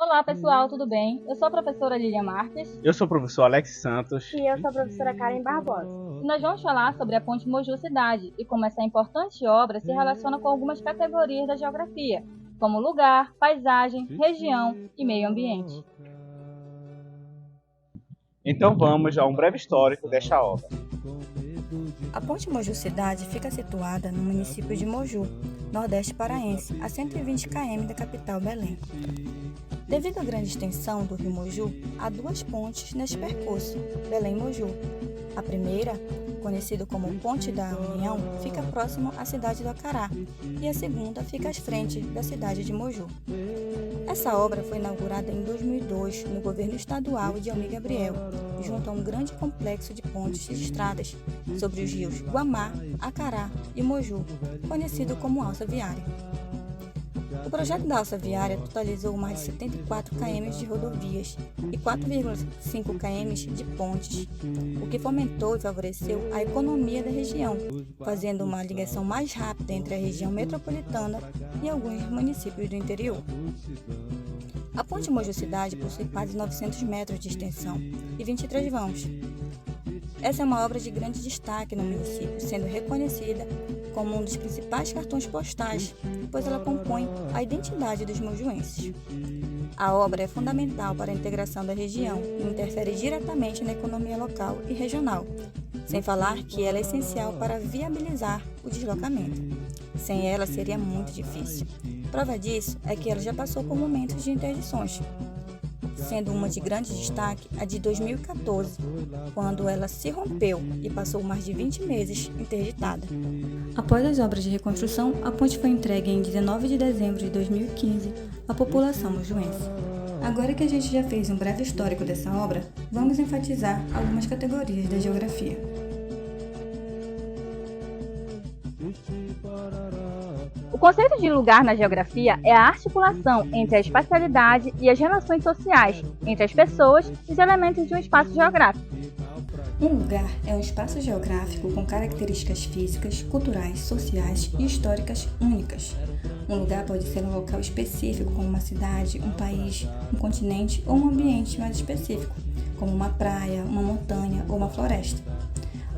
Olá pessoal, tudo bem? Eu sou a professora Lilian Marques. Eu sou o professor Alex Santos. E eu sou a professora Karen Barbosa. E nós vamos falar sobre a Ponte Moju Cidade e como essa importante obra se relaciona com algumas categorias da geografia, como lugar, paisagem, região e meio ambiente. Então vamos a um breve histórico desta obra. A Ponte Moju Cidade fica situada no município de Moju, nordeste paraense, a 120 km da capital Belém. Devido à grande extensão do rio Moju, há duas pontes neste percurso, Belém-Moju. A primeira, conhecida como Ponte da União, fica próximo à cidade do Acará, e a segunda fica à frente da cidade de Moju. Essa obra foi inaugurada em 2002 no governo estadual de Almir Gabriel, junto a um grande complexo de pontes e estradas sobre os rios Guamá, Acará e Moju, conhecido como Alça Viária. O projeto da Alça Viária totalizou mais de 74 km de rodovias e 4,5 km de pontes, o que fomentou e favoreceu a economia da região, fazendo uma ligação mais rápida entre a região metropolitana e alguns municípios do interior. A Ponte Moju Cidade possui quase 900 metros de extensão e 23 vãos. Essa é uma obra de grande destaque no município, sendo reconhecida como um dos principais cartões postais, pois ela compõe a identidade dos mojuenses. A obra é fundamental para a integração da região e interfere diretamente na economia local e regional, sem falar que ela é essencial para viabilizar o deslocamento. Sem ela seria muito difícil. Prova disso é que ela já passou por momentos de interdições, sendo uma de grande destaque a de 2014, quando ela se rompeu e passou mais de 20 meses interditada. Após as obras de reconstrução, a ponte foi entregue em 19 de dezembro de 2015 à população mojuense. Agora que a gente já fez um breve histórico dessa obra, vamos enfatizar algumas categorias da geografia. O conceito de lugar na geografia é a articulação entre a espacialidade e as relações sociais entre as pessoas e os elementos de um espaço geográfico. Um lugar é um espaço geográfico com características físicas, culturais, sociais e históricas únicas. Um lugar pode ser um local específico, como uma cidade, um país, um continente ou um ambiente mais específico, como uma praia, uma montanha ou uma floresta.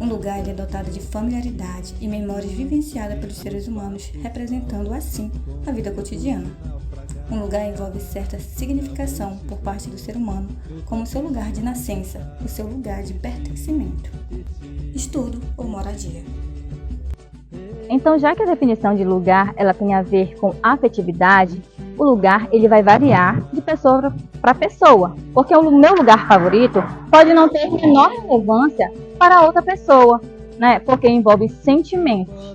Um lugar é dotado de familiaridade e memórias vivenciadas pelos seres humanos, representando assim a vida cotidiana. Um lugar envolve certa significação por parte do ser humano, como seu lugar de nascença, o seu lugar de pertencimento, estudo ou moradia. Então, já que a definição de lugar ela tem a ver com afetividade, o lugar ele vai variar de pessoa para pessoa, porque o meu lugar favorito pode não ter menor relevância para outra pessoa, né? Porque envolve sentimentos.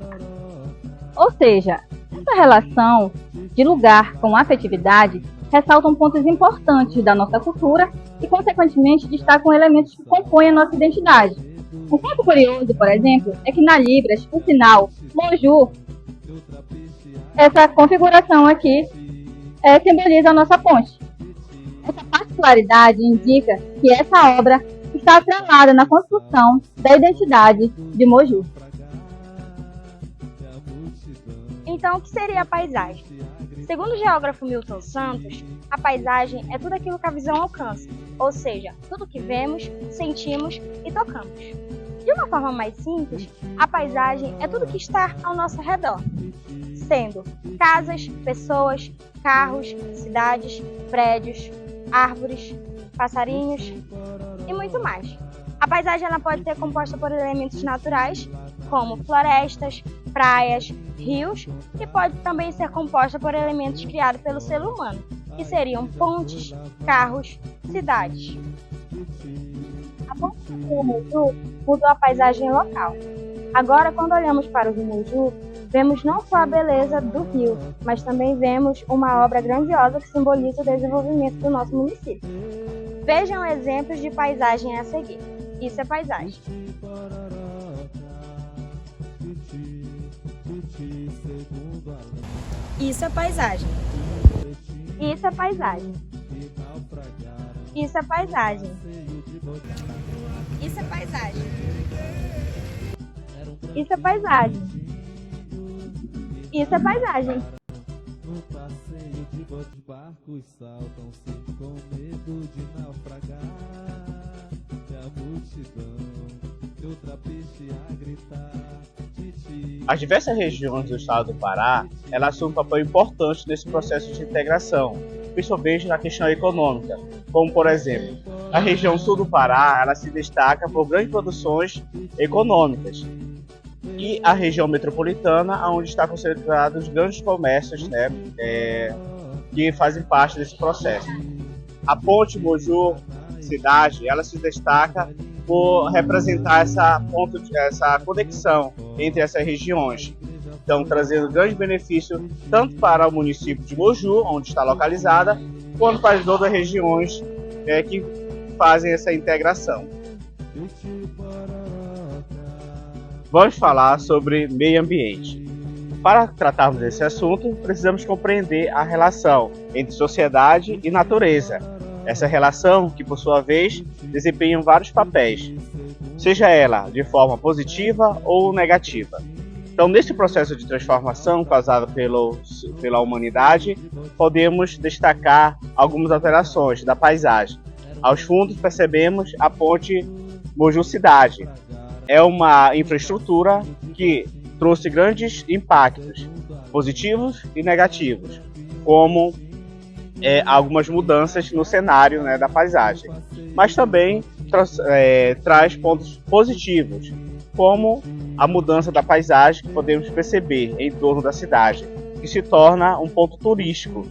Ou seja, essa relação de lugar com afetividade ressaltam pontos importantes da nossa cultura e, consequentemente, destacam elementos que compõem a nossa identidade. Um fato curioso, por exemplo, é que na Libras, o sinal Moju, essa configuração aqui, simboliza a nossa ponte. Essa particularidade indica que essa obra está atrelada na construção da identidade de Moju. Então, o que seria a paisagem? Segundo o geógrafo Milton Santos, a paisagem é tudo aquilo que a visão alcança, ou seja, tudo que vemos, sentimos e tocamos. De uma forma mais simples, a paisagem é tudo que está ao nosso redor, sendo casas, pessoas, carros, cidades, prédios, árvores, passarinhos e muito mais. A paisagem ela pode ser composta por elementos naturais, como florestas, praias, rios, e pode também ser composta por elementos criados pelo ser humano, que seriam pontes, carros, cidades. A ponte do rio Moju mudou a paisagem local. Agora, quando olhamos para o rio Moju, vemos não só a beleza do rio, mas também vemos uma obra grandiosa que simboliza o desenvolvimento do nosso município. Vejam exemplos de paisagem a seguir. Isso é paisagem. Isso é paisagem. Isso é paisagem. Isso é paisagem. Isso é paisagem. Isso é paisagem. Isso é paisagem. No passeio de botes, barcos saltam-se com medo de naufragar. E a multidão, e outra peixe a gritar. As diversas regiões do estado do Pará, elas assumem um papel importante nesse processo de integração, principalmente na questão econômica, como por exemplo, a região sul do Pará, ela se destaca por grandes produções econômicas, e a região metropolitana, onde está concentrados os grandes comércios, né, que fazem parte desse processo. A ponte Moju cidade, ela se destaca por representar essa conexão entre essas regiões. Então, trazendo grande benefício tanto para o município de Moju, onde está localizada, quanto para as outras regiões que fazem essa integração. Vamos falar sobre meio ambiente. Para tratarmos desse assunto, precisamos compreender a relação entre sociedade e natureza. Essa relação que, por sua vez, desempenha vários papéis, seja ela de forma positiva ou negativa. Então, nesse processo de transformação causado pela humanidade, podemos destacar algumas alterações da paisagem. Aos fundos, percebemos a ponte Moju Cidade. É uma infraestrutura que trouxe grandes impactos, positivos e negativos, como algumas mudanças no cenário, né, da paisagem, mas também traz pontos positivos, como a mudança da paisagem que podemos perceber em torno da cidade, que se torna um ponto turístico,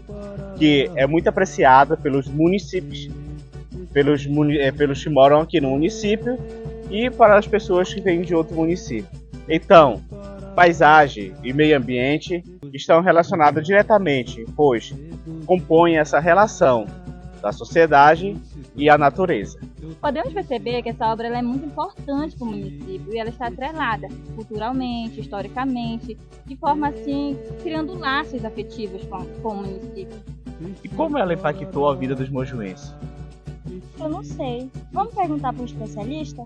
que é muito apreciado pelos municípios, pelos que moram aqui no município e para as pessoas que vêm de outro município. Então, paisagem e meio ambiente estão relacionados diretamente, pois compõem essa relação da sociedade e a natureza. Podemos perceber que essa obra ela é muito importante para o município e ela está atrelada culturalmente, historicamente, de forma assim, criando laços afetivos com o município. E como ela impactou a vida dos mojuenses? Eu não sei. Vamos perguntar para um especialista?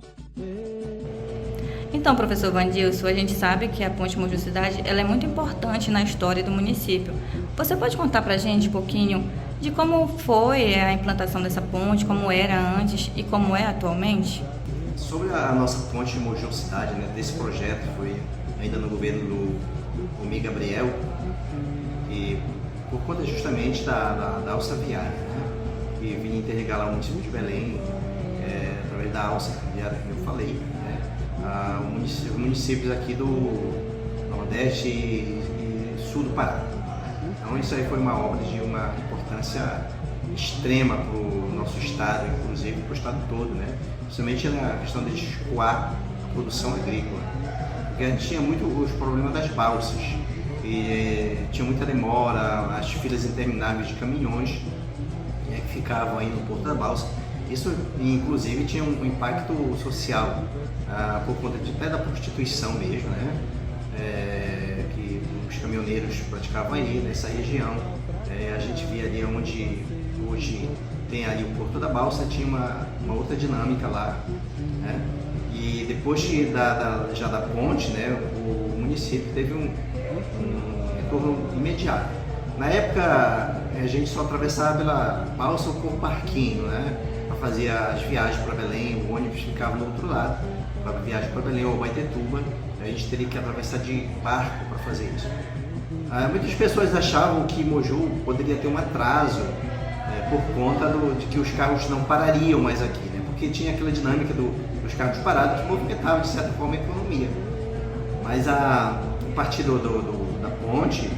Então, professor Vandilson, a gente sabe que a Ponte Moju Cidade ela é muito importante na história do município. Você pode contar para a gente um pouquinho de como foi a implantação dessa ponte, como era antes e como é atualmente? Sobre a nossa ponte Moju Cidade, né, desse projeto, foi ainda no governo do Almir Gabriel, e por conta justamente da alça viária, né, que vinha interligar lá o município de Belém, através da alça viária que eu falei, né, os municípios aqui do Nordeste e Sul do Pará. Então isso aí foi uma obra de uma importância extrema para o nosso estado, inclusive para o estado todo, né? Principalmente na questão de escoar a produção agrícola, porque a gente tinha muito os problemas das balsas, e tinha muita demora, as filas intermináveis de caminhões que ficavam aí no porto da balsa. Isso, inclusive, tinha um impacto social por conta até da prostituição mesmo, né? Que os caminhoneiros praticavam aí nessa região. A gente via ali onde hoje tem ali o Porto da Balsa, tinha uma outra dinâmica lá, né? E depois já da ponte, né, o município teve um retorno imediato. Na época, a gente só atravessava pela balsa ou por parquinho, né, para fazer as viagens para Belém, o ônibus ficava no outro lado, para viagem para Belém ou Baitetuba, a gente teria que atravessar de barco para fazer isso. Muitas pessoas achavam que Moju poderia ter um atraso por conta de que os carros não parariam mais aqui, né? Porque tinha aquela dinâmica dos carros parados que movimentava de certa forma a economia. Mas a partir da ponte,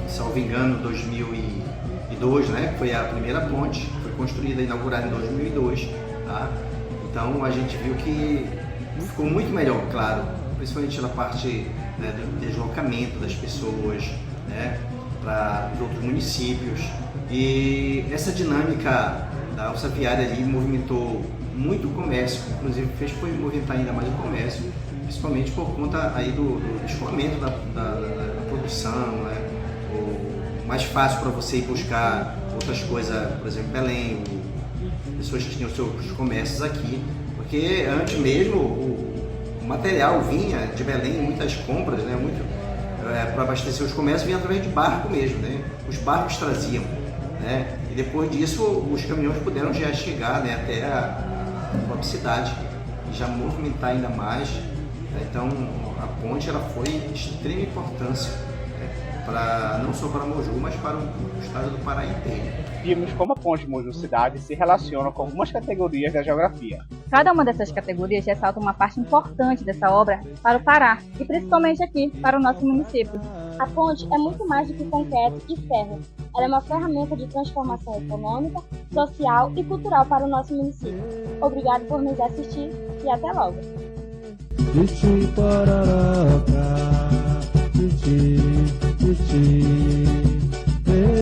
salvo engano, 2002, né? Foi a primeira ponte, foi construída e inaugurada em 2002, tá? Então a gente viu que ficou muito melhor, claro, principalmente na parte, né, do deslocamento das pessoas, né, para os outros municípios. E essa dinâmica da alça viária ali movimentou muito o comércio, inclusive fez movimentar ainda mais o comércio, principalmente por conta aí do escoamento da produção, né? O mais fácil para você ir buscar outras coisas, por exemplo, Belém, pessoas que tinham seus comércios aqui, porque antes mesmo o material vinha de Belém, muitas compras, né? para abastecer os comércios vinha através de barco mesmo, né? Os barcos traziam, né? E depois disso os caminhões puderam já chegar, né, até a própria cidade e já movimentar ainda mais. Então a ponte ela foi de extrema importância, né, não só para Moju, mas para o estado do Pará inteiro. Vimos como a ponte Moju Cidade se relaciona com algumas categorias da geografia. Cada uma dessas categorias ressalta uma parte importante dessa obra para o Pará e principalmente aqui para o nosso município. A ponte é muito mais do que concreto e ferro. Ela é uma ferramenta de transformação econômica, social e cultural para o nosso município. Obrigado por nos assistir e até logo! Titi pararaca, titi, titi,